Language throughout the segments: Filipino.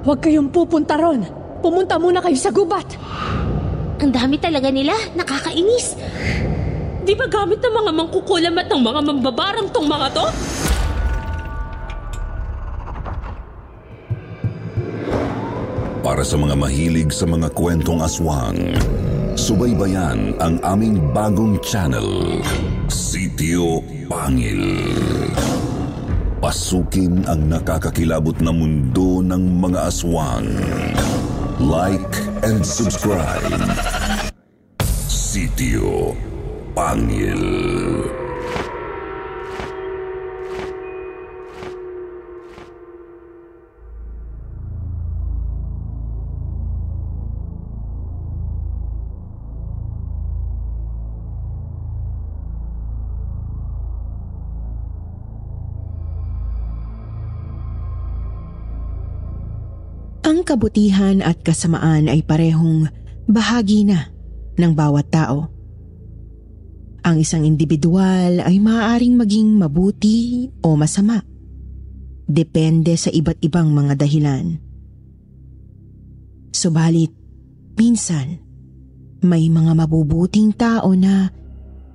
Huwag kayong pupunta ron. Pumunta muna kayo sa gubat. Ang dami talaga nila, nakakainis. Di ba gamit ng mga mangkukulam at ng mga mambabarang tong mga to? Para sa mga mahilig sa mga kwentong aswang, subaybayan ang aming bagong channel, Sitio Pangil. Pasukin ang nakakakilabot na mundo ng mga aswang. Like and subscribe. Sitio Pangil. Ang kabutihan at kasamaan ay parehong bahagi na ng bawat tao. Ang isang individual ay maaaring maging mabuti o masama. Depende sa iba't ibang mga dahilan. Subalit, minsan, may mga mabubuting tao na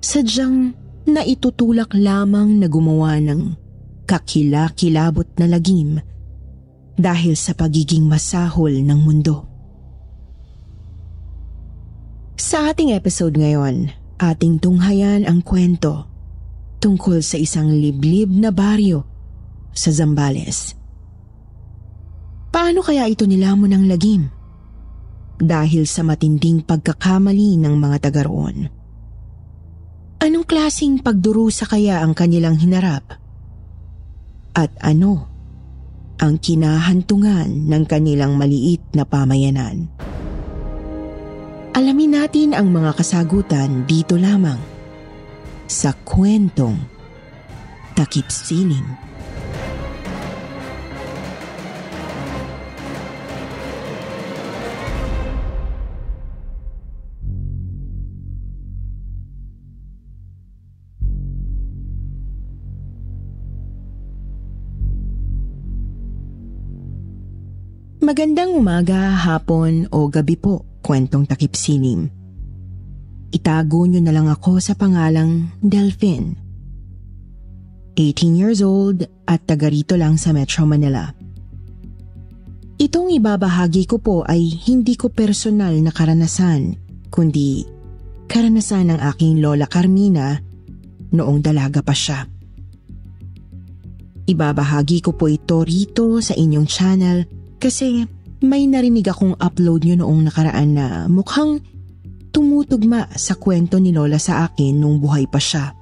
sadyang naitutulak lamang na gumawa ng kakilakilabot na lagim dahil sa pagiging masahol ng mundo. Sa ating episode ngayon, ating tunghayan ang kwento tungkol sa isang liblib na baryo sa Zambales. Paano kaya ito nilamon ng lagim? Dahil sa matinding pagkakamali ng mga taga roon. Anong klaseng pagdurusa kaya ang kanilang hinarap? At ano ang kinahantungan ng kanilang maliit na pamayanan? Alamin natin ang mga kasagutan dito lamang sa kwentong Takip Silim. Magandang umaga, hapon o gabi po, kwentong Takip Silim. Itago niyo na lang ako sa pangalang Delphine. 18 years old at taga rito lang sa Metro Manila. Itong ibabahagi ko po ay hindi ko personal na karanasan, kundi karanasan ng aking Lola Carmina noong dalaga pa siya. Ibabahagi ko po ito rito sa inyong channel kasi may narinig akong upload nyo noong nakaraan na mukhang tumutugma sa kwento ni Lola sa akin nung buhay pa siya.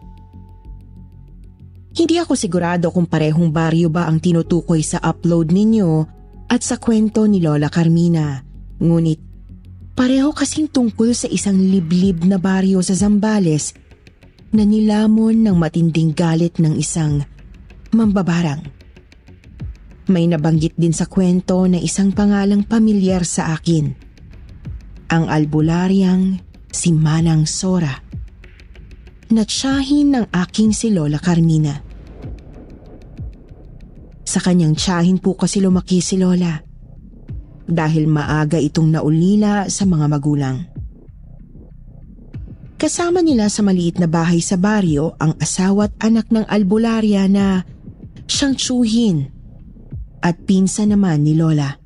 Hindi ako sigurado kung parehong baryo ba ang tinutukoy sa upload ninyo at sa kwento ni Lola Carmina. Ngunit pareho kasing tungkol sa isang liblib na baryo sa Zambales na nilamon ng matinding galit ng isang mambabarang. May nabanggit din sa kwento na isang pangalang pamilyar sa akin. Ang albularyang si Manang Sora. Natsahin ng aking si Lola Carmina. Sa kanyang tiyahin po kasi lumaki si Lola. Dahil maaga itong naulila sa mga magulang. Kasama nila sa maliit na bahay sa baryo ang asawa at anak ng albularya na siyang tsuhin at pinsan naman ni Lola.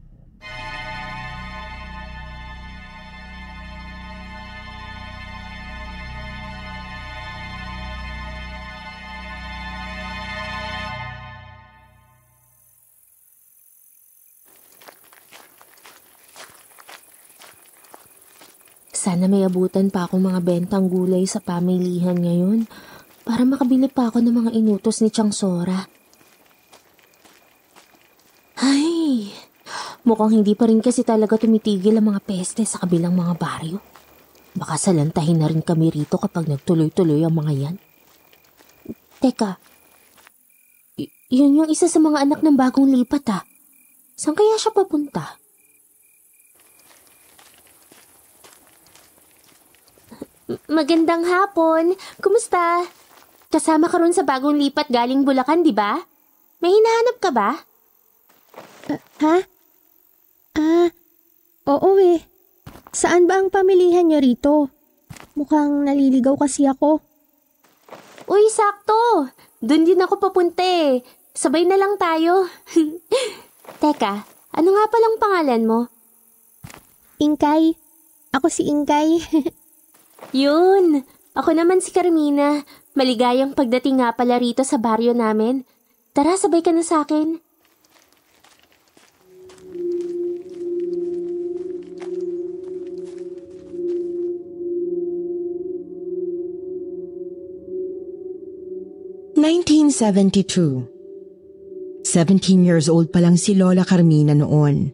Sana may abutan pa akong mga bentang gulay sa pamilihan ngayon para makabili pa ako ng mga inutos ni Chang Sora. Ay, mukhang hindi pa rin kasi talaga tumitigil ang mga peste sa kabilang mga baryo. Baka salantahin na rin kami rito kapag nagtuloy-tuloy ang mga yan. Teka, yun yung isa sa mga anak ng bagong lipat ah. Saan kaya siya papunta? Magandang hapon. Kumusta? Kasama ka ron sa bagong lipat galing Bulacan, di ba? May hinahanap ka ba? Ha? Oo Saan ba ang pamilihan niyo rito? Mukhang naliligaw kasi ako. Uy, sakto! Doon din ako papunta eh. Sabay na lang tayo. Teka, ano nga palang pangalan mo? Ingkay. Ako si Ingkay. Yun! Ako naman si Carmina. Maligayang pagdating nga pala rito sa baryo namin. Tara, sabay ka na sa akin. (1972) 17 years old pa lang si Lola Carmina noon.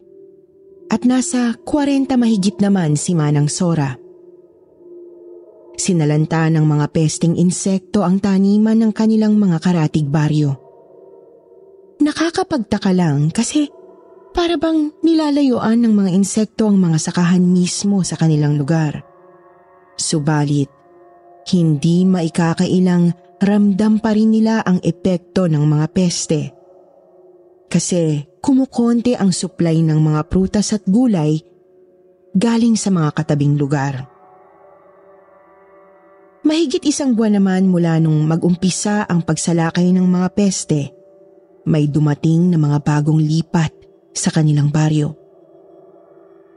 At nasa 40 mahigit naman si Manang Sora. Sinalanta ng mga pesteng insekto ang taniman ng kanilang mga karatig baryo. Nakakapagtaka lang kasi para bang nilalayuan ng mga insekto ang mga sakahan mismo sa kanilang lugar. Subalit, hindi maikakailang ramdam pa rin nila ang epekto ng mga peste. Kasi kumukonti ang supply ng mga prutas at gulay galing sa mga katabing lugar. Mahigit 1 buwan naman mula nung mag-umpisa ang pagsalakay ng mga peste, may dumating na mga bagong lipat sa kanilang baryo.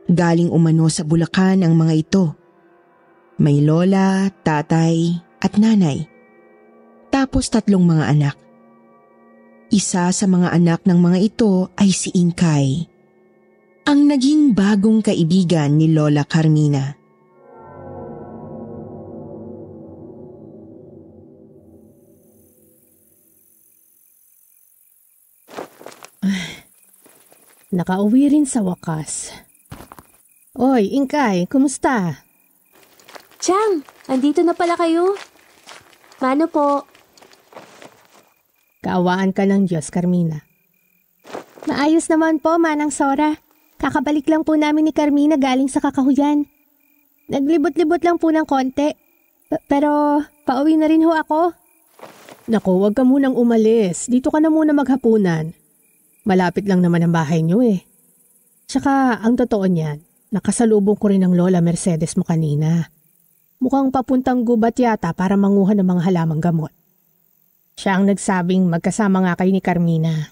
Galing umano sa Bulacan ang mga ito. May lola, tatay at nanay. Tapos 3 mga anak. Isa sa mga anak ng mga ito ay si Ingkay, ang naging bagong kaibigan ni Lola Carmina. Nakauwi rin sa wakas. Oy, Ingkay, kumusta? Chang, andito na pala kayo. Mano po? Kaawaan ka ng Diyos, Carmina. Maayos naman po, Manang Sora. Kakabalik lang po namin ni Carmina galing sa kakahuyan. Naglibot-libot lang po ng konti. Pero pauwi na rin ho ako. Naku, wag ka munang umalis. Dito ka na muna maghapunan. Malapit lang naman ang bahay niyo eh. Tsaka, ang totoo niyan, nakasalubong ko rin ang Lola Mercedes mo kanina. Mukhang papuntang gubat yata para manguha ng mga halamang gamot. Siya ang nagsabing magkasama nga kayo ni Carmina.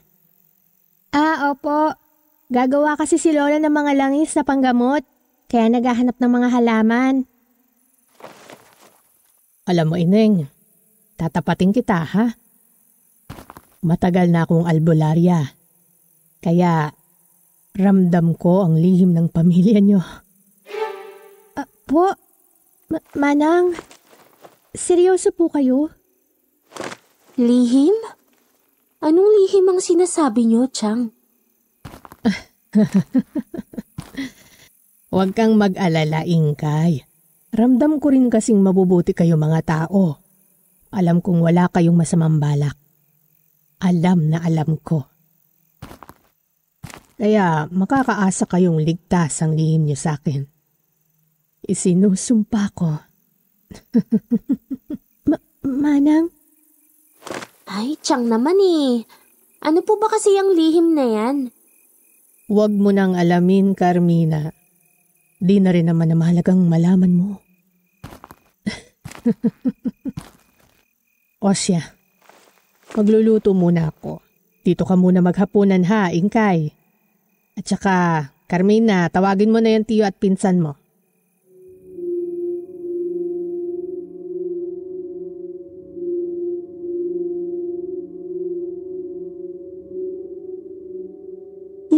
Opo. Gagawa kasi si Lola ng mga langis na panggamot, kaya naghahanap ng mga halaman. Alam mo, Ineng, tatapatin kita ha. Matagal na akong albularya. Kaya ramdam ko ang lihim ng pamilya niyo. Po, Manang, seryoso po kayo? Lihim? Anong lihim ang sinasabi niyo, Chang? Huwag kang mag-alala, Ingkay. Ramdam ko rin kasing mabubuti kayo mga tao. Alam kong wala kayong masamang balak. Alam na alam ko. Kaya makakaasa kayong ligtas ang lihim niyo sa akin. Isinusumpa ko. Manang? Ay, Chang naman eh. Ano po ba kasi ang lihim na yan? Huwag mo nang alamin, Carmina. Di na rin naman na mahalagang malaman mo. O siya, magluluto muna ako. Dito ka muna maghapunan ha, Ingkay. At saka, Carmina, tawagin mo na yung tiyo at pinsan mo.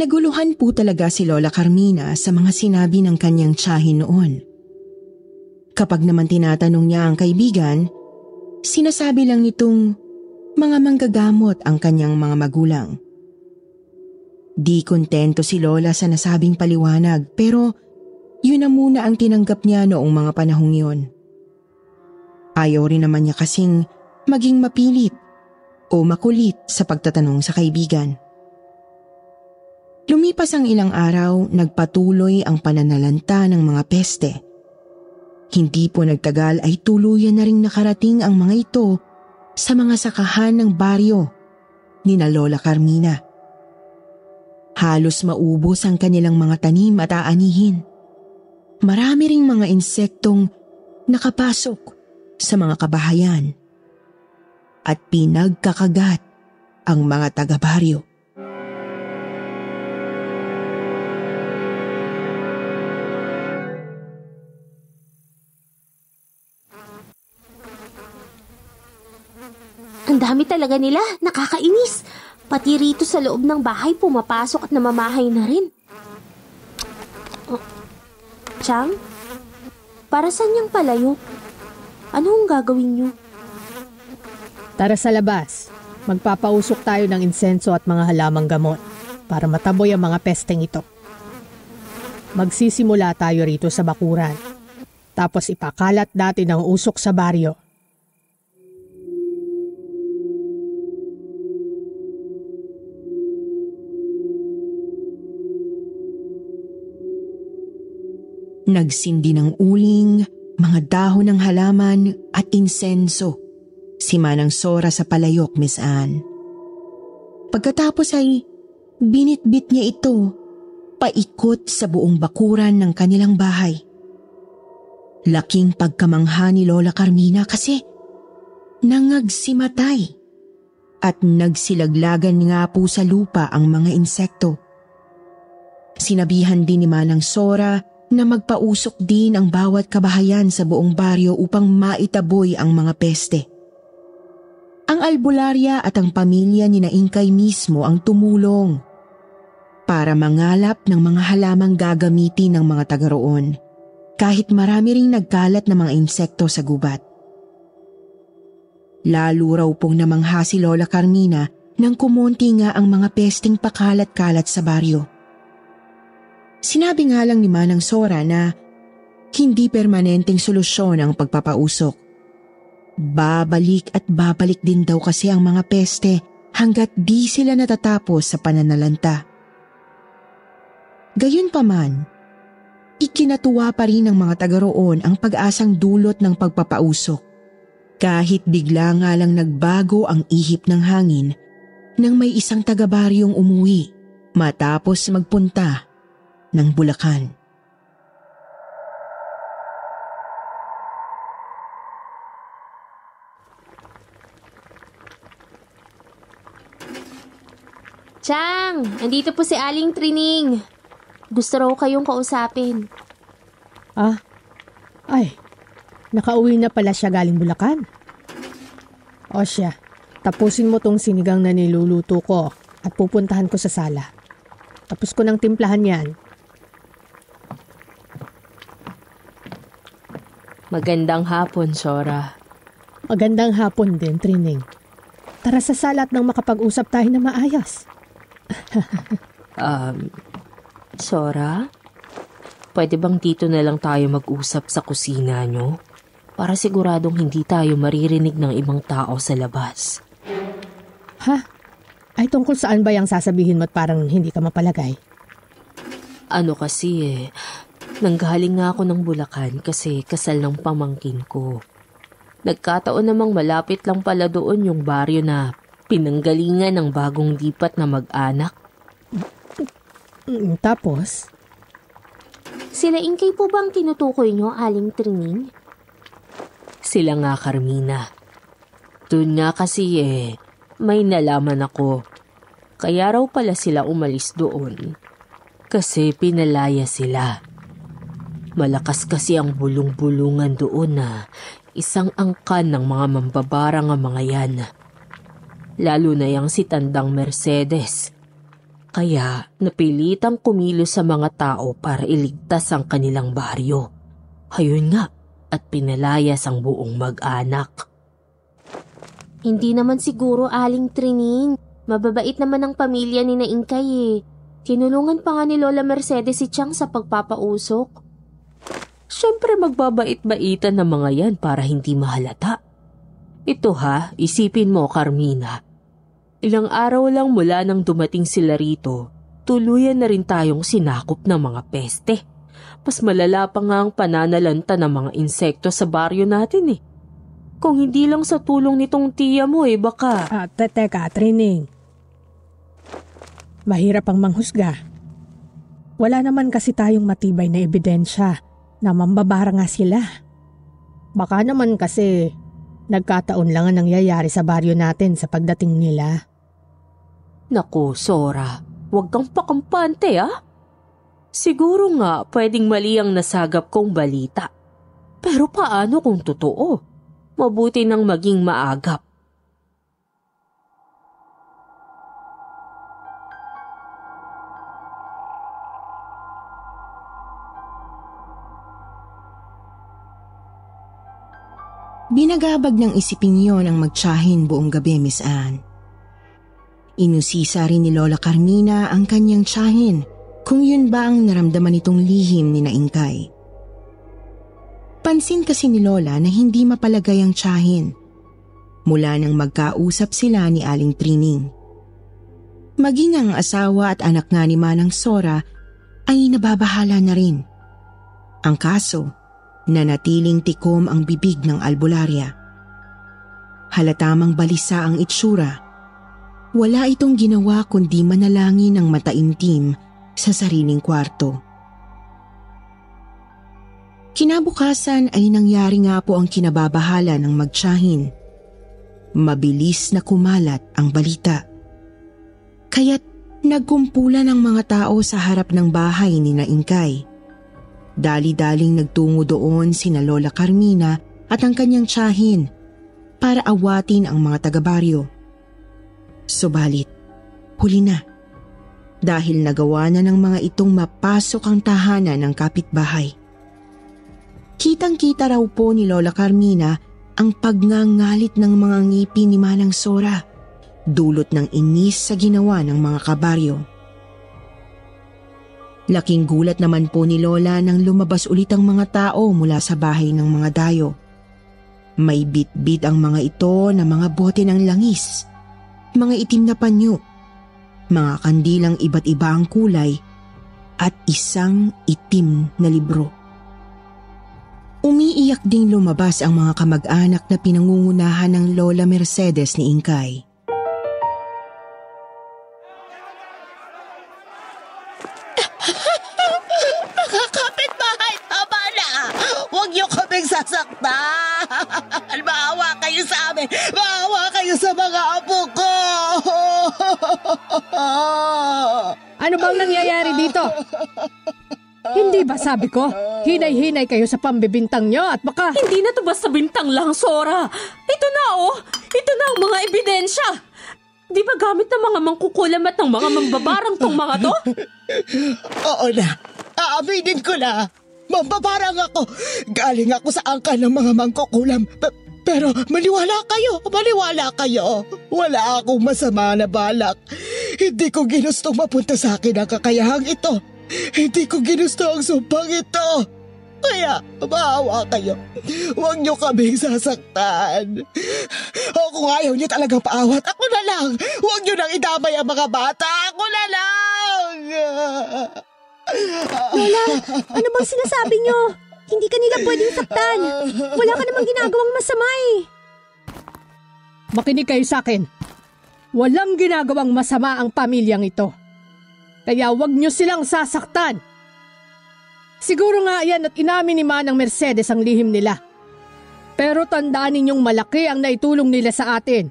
Naguluhan po talaga si Lola Carmina sa mga sinabi ng kanyang tiyahin noon. Kapag naman tinatanong niya ang kaibigan, sinasabi lang nitong mga manggagamot ang kanyang mga magulang. Di kontento si Lola sa nasabing paliwanag pero yun na muna ang tinanggap niya noong mga panahong yun. Ayaw rin naman niya kasing maging mapilit o makulit sa pagtatanong sa kaibigan. Lumipas ang ilang araw, nagpatuloy ang pananalanta ng mga peste. Hindi po nagtagal ay tuluyan na ring nakarating ang mga ito sa mga sakahan ng baryo ni na Lola Carmina. Halos maubos ang kanilang mga tanim at aanihin. Marami ring mga insektong nakapasok sa mga kabahayan at pinagkakagat ang mga taga-baryo. Ang dami talaga nila, nakakainis. Pati rito sa loob ng bahay pumapasok at namamahay na rin. Oh. Chang? Para saan yung palayok? Ano ang gagawin nyo? Tara sa labas. Magpapausok tayo ng insenso at mga halamang gamot para mataboy ang mga pesteng ito. Magsisimula tayo rito sa bakuran. Tapos ipakalat natin ang usok sa baryo. Nagsindi ng uling, mga dahon ng halaman at insenso si Manang Sora sa palayok, Miss Anne. Pagkatapos ay binitbit niya ito paikot sa buong bakuran ng kanilang bahay. Laking pagkamangha ni Lola Carmina kasi nangagsimatay at nagsilaglagan nga po sa lupa ang mga insekto. Sinabihan din ni Manang Sora na magpausok din ang bawat kabahayan sa buong baryo upang maitaboy ang mga peste. Ang albularya at ang pamilya ni Naingkay mismo ang tumulong para mangalap ng mga halamang gagamitin ng mga taga roon, kahit marami ring nagkalat na mga insekto sa gubat. Lalo raw pong namangha si Lola Carmina nang kumonti nga ang mga pesteng pakalat-kalat sa baryo. Sinabi nga lang ni Manang Sora na hindi permanenteng solusyon ang pagpapausok. Babalik at babalik din daw kasi ang mga peste hanggat di sila natatapos sa pananalanta. Gayunpaman, ikinatuwa pa rin ng mga taga roon ang pag-asang dulot ng pagpapausok. Kahit bigla nga lang nagbago ang ihip ng hangin nang may isang taga-baryong umuwi matapos magpunta ng Bulacan. Chang, andito po si Aling Trining. Gusto raw kayong kausapin. Ay, nakauwi na pala siya galing Bulacan. O siya, tapusin mo tong sinigang na niluluto ko at pupuntahan ko sa sala. Tapos ko ng timplahan yan. Magandang hapon, Sora. Magandang hapon din, Trining. Tara sa sala at nang makapag-usap tayo na maayos. Sora? Pwede bang dito na lang tayo mag-usap sa kusina nyo? Para siguradong hindi tayo maririnig ng ibang tao sa labas. Ha? Ay tungkol saan ba yung sasabihin mo't parang hindi ka mapalagay? Ano kasi nanggaling nga ako ng Bulacan kasi kasal ng pamangkin ko. Nagkataon namang malapit lang pala doon yung baryo na pinanggalingan ng bagong lipat na mag-anak. Tapos? Sila Ingkay po bang tinutukoy nyo, Aling Trining? Sila nga, Carmina. Doon nga kasi may nalaman ako. Kaya raw pala sila umalis doon. Kasi pinalaya sila. Malakas kasi ang bulong-bulungan doon na isang angkan ng mga mambabarang ang mga yan. Lalo na yang si Tandang Mercedes. Kaya napilitang kumilos sa mga tao para iligtas ang kanilang baryo. Hayun nga, at pinalayas ang buong mag-anak. Hindi naman siguro, Aling Trining. Mababait naman ang pamilya ni Naingkay Tinulungan pa nga ni Lola Mercedes si Chang sa pagpapausok. Siyempre magbabait-baitan ng mga yan para hindi mahalata. Ito isipin mo, Carmina. Ilang araw lang mula nang dumating sila rito, tuluyan na rin tayong sinakop ng mga peste. Mas malala pa nga ang pananalanta ng mga insekto sa baryo natin Kung hindi lang sa tulong nitong tiya mo baka... Teka, Trining. Mahirap ang manghusga. Wala naman kasi tayong matibay na ebidensya na mambabara nga sila. Baka naman kasi nagkataon lang ang nangyayari sa baryo natin sa pagdating nila. Naku, Sora, huwag kang pakampante Siguro nga pwedeng mali ang nasagap kong balita. Pero paano kung totoo? Mabuti nang maging maagap. Binagabag ng isipin yon ang magtiyahin buong gabi, Miss Anne. Inusisa rin ni Lola Carmina ang kanyang tiyahin kung yun ba ang naramdaman nitong lihim ni na Ingkay. Pansin kasi ni Lola na hindi mapalagay ang tiyahin mula nang magkausap sila ni Aling Trining. Maging ang asawa at anak nga ni Manang Sora ay nababahala na rin. Ang kaso, nanatiling tikom ang bibig ng albularya. Halatamang balisa ang itsura. Wala itong ginawa kundi manalangin ng mataimtim sa sariling kwarto. Kinabukasan ay nangyari nga po ang kinababahala ng magtiyahin. Mabilis na kumalat ang balita. Kaya't nagkumpulan ang mga tao sa harap ng bahay ni na Ingkay. Dali-daling nagtungo doon sina Lola Carmina at ang kanyang tiyahin para awatin ang mga taga-baryo. Subalit, huli na dahil nagawa na ng mga itong mapasok ang tahanan ng kapitbahay. Kitang-kita raw po ni Lola Carmina ang pagngangalit ng mga ngipin ni Manang Sora, dulot ng inis sa ginawa ng mga kabaryo. Laking gulat naman po ni Lola nang lumabas ulit ang mga tao mula sa bahay ng mga dayo. May bit-bit ang mga ito na mga bote ng langis, mga itim na panyo, mga kandilang iba't iba ang kulay at isang itim na libro. Umiiyak ding lumabas ang mga kamag-anak na pinangungunahan ng Lola Mercedes ni Ingkay. Kapitbahay, tama na! Huwag niyo kaming sasaktan! Maawa kayo sa amin! Maawa kayo sa mga apo ko! Ano bang nangyayari dito? Hindi ba sabi ko, hinay-hinay kayo sa pambibintang nyo at baka... Hindi na to basta bintang lang, Sora. Ito na Ito na ang mga ebidensya. Di ba gamit ng mga mangkukulam at ng mga mambabarang tong mga to? Oo na. Aaminin ko na. Mambabarang ako. Galing ako sa angkan ng mga mangkukulam. Pero maniwala kayo. Wala akong masama na balak. Hindi ko ginustong mapunta sa akin ang kakayahang ito. Hindi ko ginusto ang sumpang ito. Kaya, maawa kayo. Huwag niyo kaming sasaktan. O kung ayaw niyo talagang paawat, ako na lang. Huwag niyo nang idamay ang mga bata. Ako na lang. Lola, ano bang sinasabi niyo? Hindi ka nila pwedeng saktan. Wala ka namang ginagawang masama eh. Makinig kayo sa akin. Walang ginagawang masama ang pamilyang ito. Kaya wag niyo silang sasaktan. Siguro nga yan at inamin ni Manang Mercedes ang lihim nila. Pero tandaan ninyong malaki ang naitulong nila sa atin.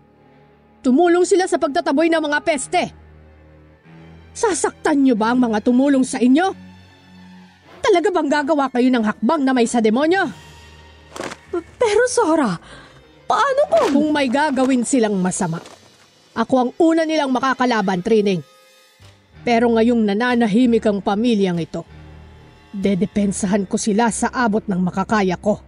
Tumulong sila sa pagtataboy ng mga peste. Sasaktan niyo ba ang mga tumulong sa inyo? Talaga bang gagawa kayo ng hakbang na may sa demonyo? Pero Sora, paano kung may gagawin silang masama? Ako ang una nilang makakalaban, Trining. Pero ngayong nananahimik ang pamilyang ito, dedepensahan ko sila sa abot ng makakaya ko.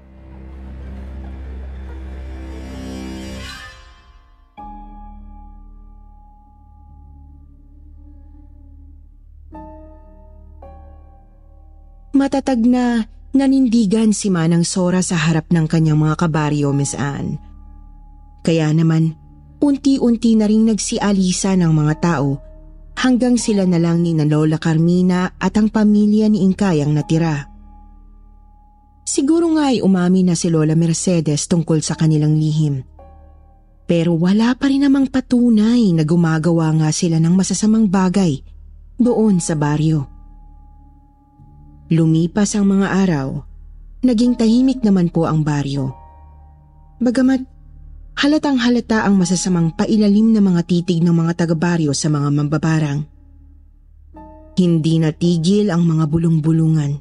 Matatag na nanindigan si Manang Sora sa harap ng kanyang mga kabaryo, Miss Anne. Kaya naman, unti-unti na ring nagsialisa ng mga tao hanggang sila na lang ni Lola Carmina at ang pamilya ni Ingkay ang natira. Siguro nga ay umamin na si Lola Mercedes tungkol sa kanilang lihim. Pero wala pa rin namang patunay na gumagawa nga sila ng masasamang bagay doon sa baryo. Lumipas ang mga araw, naging tahimik naman po ang baryo. Bagamat halatang halata ang masasamang pailalim na mga titig ng mga taga-baryo sa mga mambabarang. Hindi natigil ang mga bulong-bulungan.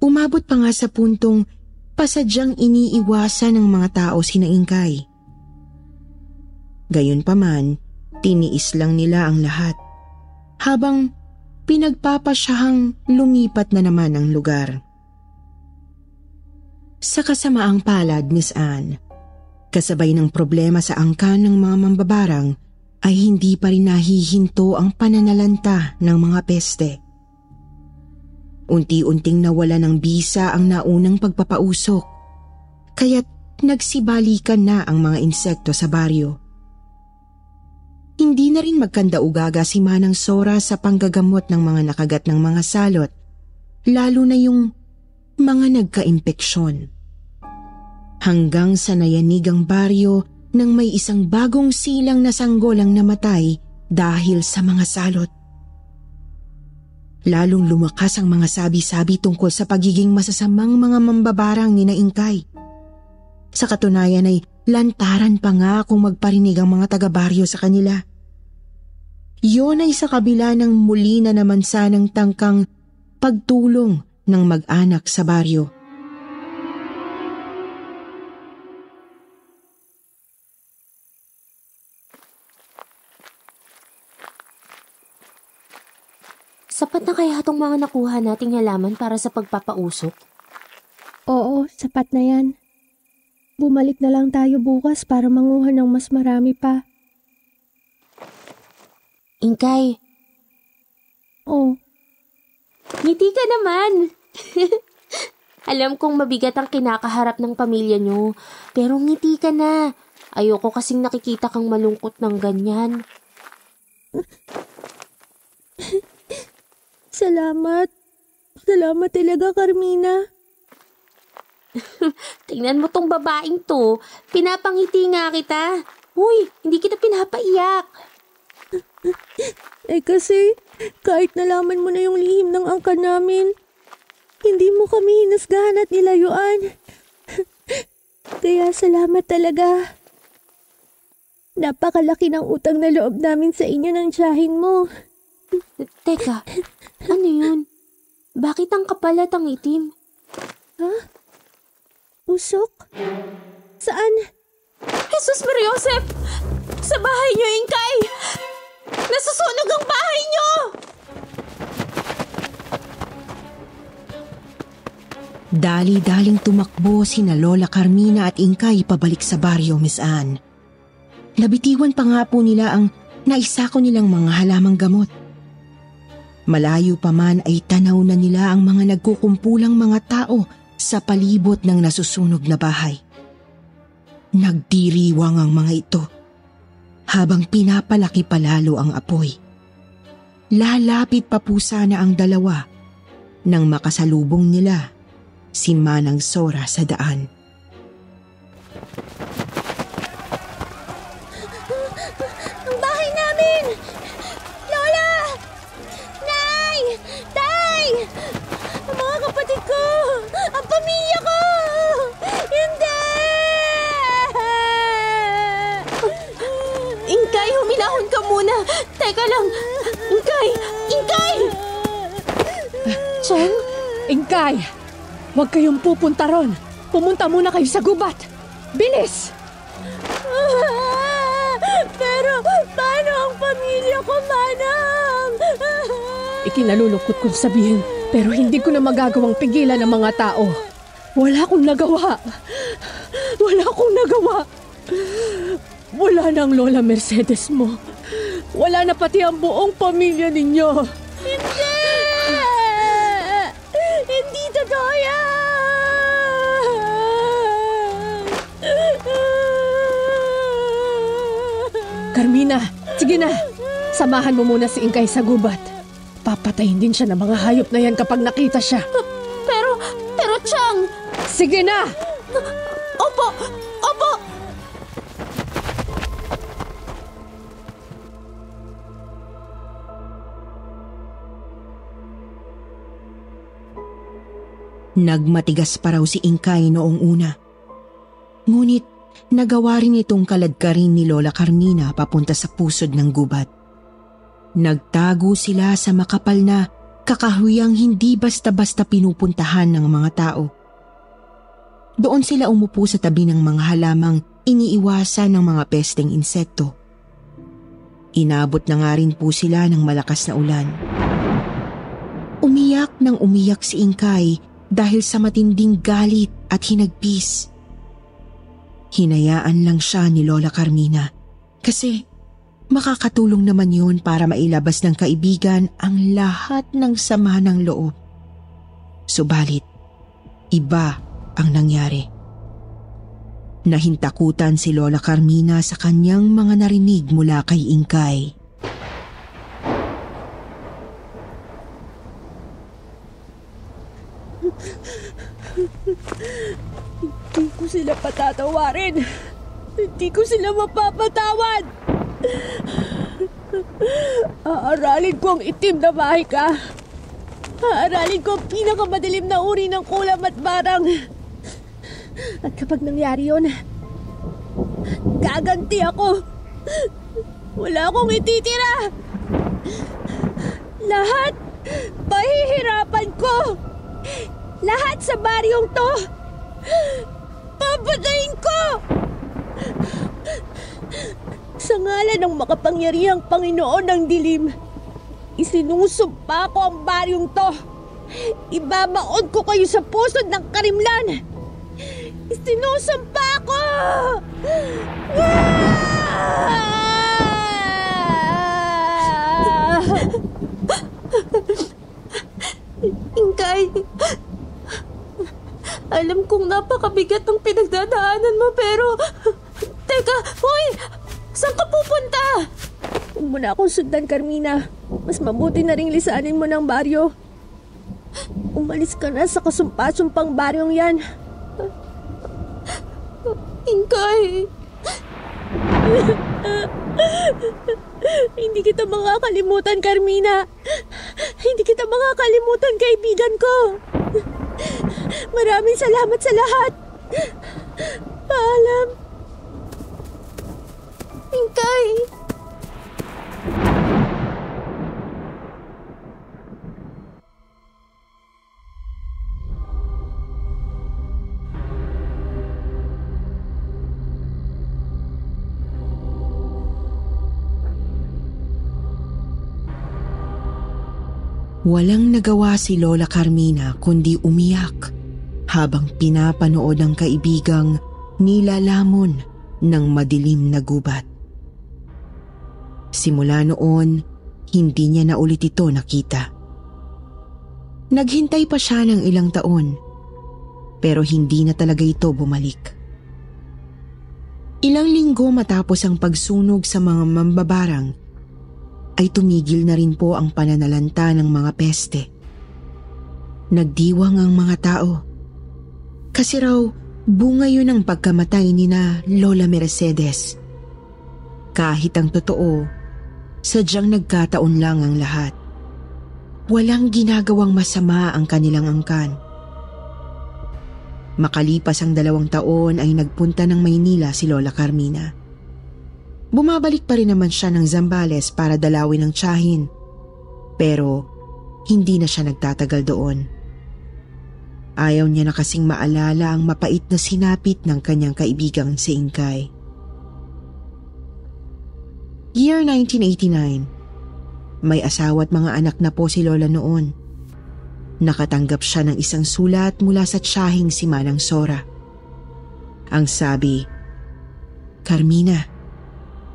Umabot pa nga sa puntong pasadyang iniiwasan ng mga tao sina Ingkay. Gayunpaman, tiniis lang nila ang lahat habang pinagpapasyahang lumipat na naman ang lugar. Sa kasamaang palad, Miss Anne, kasabay ng problema sa angkan ng mga mambabarang ay hindi pa rin nahihinto ang pananalanta ng mga peste. Unti-unting nawala ng bisa ang naunang pagpapausok, kaya't nagsibalikan na ang mga insekto sa baryo. Hindi na rin magkanda-ugaga si Manang Sora sa panggagamot ng mga nakagat ng mga salot, lalo na yung mga nagka-impeksyon. Hanggang sa nayanig ang baryo nang may isang bagong silang na sanggol ang namatay dahil sa mga salot. Lalong lumakas ang mga sabi-sabi tungkol sa pagiging masasamang mga mambabarang ni na Ingkay. Sa katunayan ay lantaran pa nga kung magparinig ang mga taga-baryo sa kanila. Iyon ay sa kabila ng muli na naman sanang tangkang pagtulong ng mag-anak sa baryo. Sapat na kaya itong mga nakuha nating halaman para sa pagpapausok? Oo, sapat na yan. Bumalik na lang tayo bukas para manguha ng mas marami pa. Ingkay. Oh. Ngiti ka naman. Alam kong mabigat ang kinakaharap ng pamilya nyo, pero ngiti ka na. Ayoko kasing nakikita kang malungkot ng ganyan. Salamat. Salamat talaga, Carmina. Tingnan mo tong babaeng to. Pinapangiti nga kita. Uy, hindi kita pinapaiyak. Kasi kahit nalaman mo na yung lihim ng angkan namin, hindi mo kami hinasgahan at nilayuan. Kaya salamat talaga. Napakalaki ng utang na loob namin sa inyo ng tiyahin mo. Teka, ano yun? Bakit ang kapal at ang itim? Ha? Usok? Saan? Jesus Mariosep! Sa bahay niyo, Ingkay! Nasusunog ang bahay niyo! Dali-daling tumakbo sina Lola Carmina at Ingkay pabalik sa baryo, Miss Anne. Nabitiwan pa nga po nila ang naisako nilang mga halamang gamot. Malayo pa man ay tanaw na nila ang mga nagkukumpulang mga tao sa palibot ng nasusunog na bahay. Nagdiriwang ang mga ito habang pinapalaki palalo ang apoy. Lalapit pa po sana ang dalawa nang makasalubong nila si Manang Sora sa daan. Ang bahay namin! Lola! Nay! Tay! Ang mga kapatid ko! Ang pamilya ko! Hindi! Ingkay, huminahon ka muna! Teka lang! Ingkay! Ingkay! Cheng? Ingkay! Huwag kayong pupunta ron. Pumunta muna kayo sa gubat. Bilis! Pero paano ang pamilya ko, Manang? Ikinalulungkot kong sabihin, pero hindi ko na magagawang pigilan ang mga tao. Wala akong nagawa. Wala akong nagawa. Wala na ang Lola Mercedes mo. Wala na pati ang buong pamilya ninyo. Hindi! Hindi totoo yan! Carmina, sige na. Samahan mo muna si Ingkay sa gubat. Papatayin din siya ng mga hayop na yan kapag nakita siya. Pero Chang! Sige na! Opo! Opo! Nagmatigas pa raw si Ingkay noong una. Ngunit nagawa rin itong kaladkarin ni Lola Carmina papunta sa pusod ng gubat. Nagtago sila sa makapal na kakahuyang hindi basta-basta pinupuntahan ng mga tao. Doon sila umupo sa tabi ng mga halamang iniiwasan ng mga pesteng insekto. Inabot na nga rin po sila ng malakas na ulan. Umiyak nang umiyak si Ingkay dahil sa matinding galit at hinagpis. Hinayaan lang siya ni Lola Carmina kasi makakatulong naman yun para mailabas ng kaibigan ang lahat ng sama ng loob. Subalit, iba ang nangyari. Nahintakutan si Lola Carmina sa kanyang mga narinig mula kay Ingkay. Hindi ko sila patatawarin. Hindi ko sila mapapatawad. Aaralin ko ang itim na mahika. Aaralin ko ang pinakamadilim na uri ng kulam at barang. At kapag nangyari yun, gaganti ako. Wala akong ititira. Lahat pahihirapan ko. Lahat sa baryong to, papatayin ko. Sa ngalan ng makapangyarihang Panginoon ng dilim, isinusumpa ko ang baryong to. Ibabaon ko kayo sa pusod ng karimlan. Isinusumpa ko! Ingkay, alam kong napakabigat ng pinagdadaanan mo pero... Teka, hoy! Saan ka pupunta? Huwag mo na akong sundan, Carmina. Mas mabuti na ring lisanin mo ng baryo. Umalis ka na sa kasumpa-sumpang baryong yan. Ingkay! Hindi kita makakalimutan, Carmina. Hindi kita makakalimutan, kaibigan ko. Maraming salamat sa lahat. Paalam. Ingkay! Walang nagawa si Lola Carmina kundi umiyak habang pinapanood ang kaibigang nilalamon ng madilim na gubat. Simula noon, hindi niya na ulit ito nakita. Naghintay pa siya ng ilang taon, pero hindi na talaga ito bumalik. Ilang linggo matapos ang pagsunog sa mga mambabarang, ay tumigil na rin po ang pananalanta ng mga peste. Nagdiwang ang mga tao. Kasi raw, bunga yun ang pagkamatay ni na Lola Mercedes. Kahit ang totoo, sadyang nagkataon lang ang lahat. Walang ginagawang masama ang kanilang angkan. Makalipas ang 2 taon ay nagpunta ng Maynila si Lola Carmina. Bumabalik pa rin naman siya ng Zambales para dalawin ang tiyahin. Pero hindi na siya nagtatagal doon. Ayaw niya na kasing maalala ang mapait na sinapit ng kanyang kaibigang si Ingkay. Year 1989. May asawa at mga anak na po si Lola noon. Nakatanggap siya ng isang sulat mula sa tiyahing si Manang Sora. Ang sabi, "Carmina,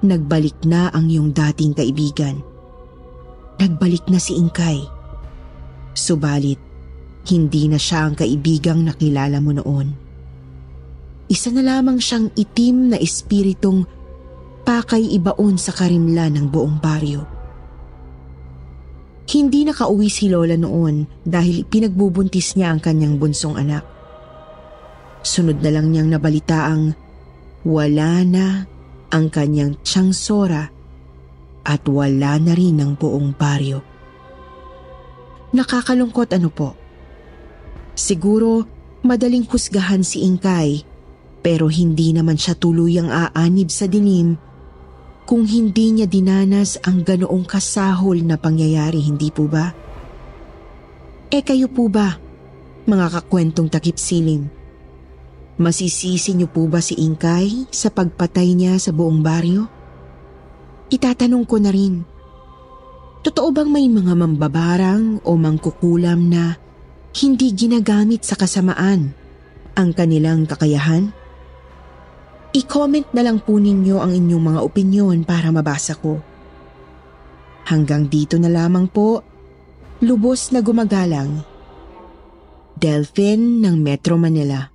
nagbalik na ang iyong dating kaibigan. Nagbalik na si Ingkay. Subalit, hindi na siya ang kaibigang nakilala mo noon. Isa na lamang siyang itim na espiritong pakay-ibaon sa karimlan ng buong baryo." Hindi nakauwi si Lola noon dahil pinagbubuntis niya ang kanyang bunsong anak. Sunod na lang niyang nabalitaang wala na ang kanyang tiyang Sora at wala na rin ang buong baryo. Nakakalungkot ano po. Siguro madaling husgahan si Ingkay, pero hindi naman siya tuluyang aanib sa dilim kung hindi niya dinanas ang ganoong kasahol na pangyayari, hindi po ba? Kayo po ba, mga kakwentong takip silim? Masisisi niyo po ba si Ingkay sa pagpatay niya sa buong baryo? Itatanong ko na rin, totoo bang may mga mambabarang o mangkukulam na hindi ginagamit sa kasamaan ang kanilang kakayahan? I-comment na lang po ninyo ang inyong mga opinyon para mabasa ko. Hanggang dito na lamang po, lubos na gumagalang, Delphin ng Metro Manila.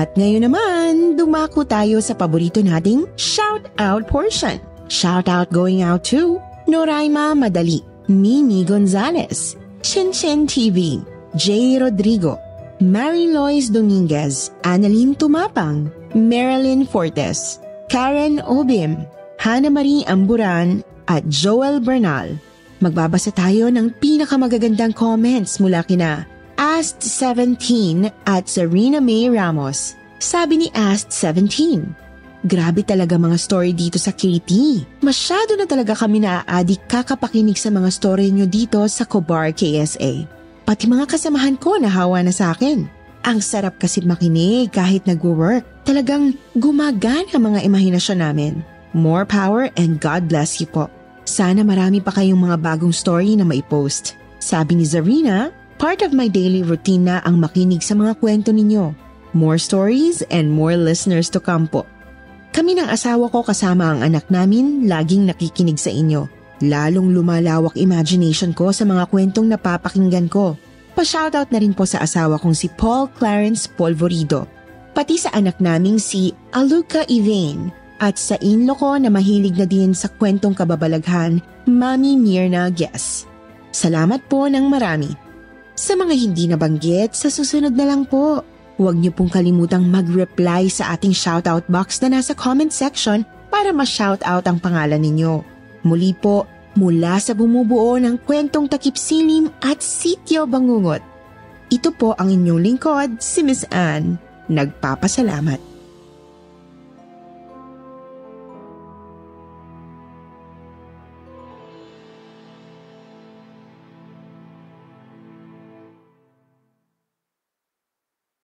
At ngayon naman, dumako tayo sa paborito nating shout-out portion. Shout-out going out to Noraima Madali, Mimi Gonzalez, Chinchin TV, J. Rodrigo, Mary Lois Dominguez, Annalyn Tumapang, Marilyn Fortes, Karen Obim, Hannah Marie Amburan, at Joel Bernal. Magbabasa tayo ng pinakamagagandang comments mula kina Ast17 at Serena May Ramos. Sabi ni Ast17, grabe talaga mga story dito sa KT. Masyado na talaga kami naaadik kakapakinig sa mga story nyo dito sa Cobar KSA. Pati mga kasamahan ko nahawa na sa akin. Ang sarap kasi makinig kahit nagwo-work. Talagang gumagana mga imahinasyon namin. More power and God bless you po. Sana marami pa kayong mga bagong story na maipost. Sabi ni Zarina, part of my daily routine na ang makinig sa mga kwento ninyo. More stories and more listeners to come po. Kami ng asawa ko kasama ang anak namin laging nakikinig sa inyo. Lalong lumalawak imagination ko sa mga kwentong napapakinggan ko. Pa-shoutout na rin po sa asawa kong si Paul Clarence Polvorido. Pati sa anak naming si Aluka Ivane at sa inlo ko na mahilig na din sa kwentong kababalaghan, Mami Mirna Guess. Salamat po ng marami. Sa mga hindi nabanggit, sa susunod na lang po. Huwag niyo pong kalimutang mag-reply sa ating shoutout box na nasa comment section para ma-shoutout ang pangalan ninyo. Muli po, mula sa bumubuo ng kwentong takip silim at sityo bangungot. Ito po ang inyong lingkod, si Miss Anne. Nagpapasalamat.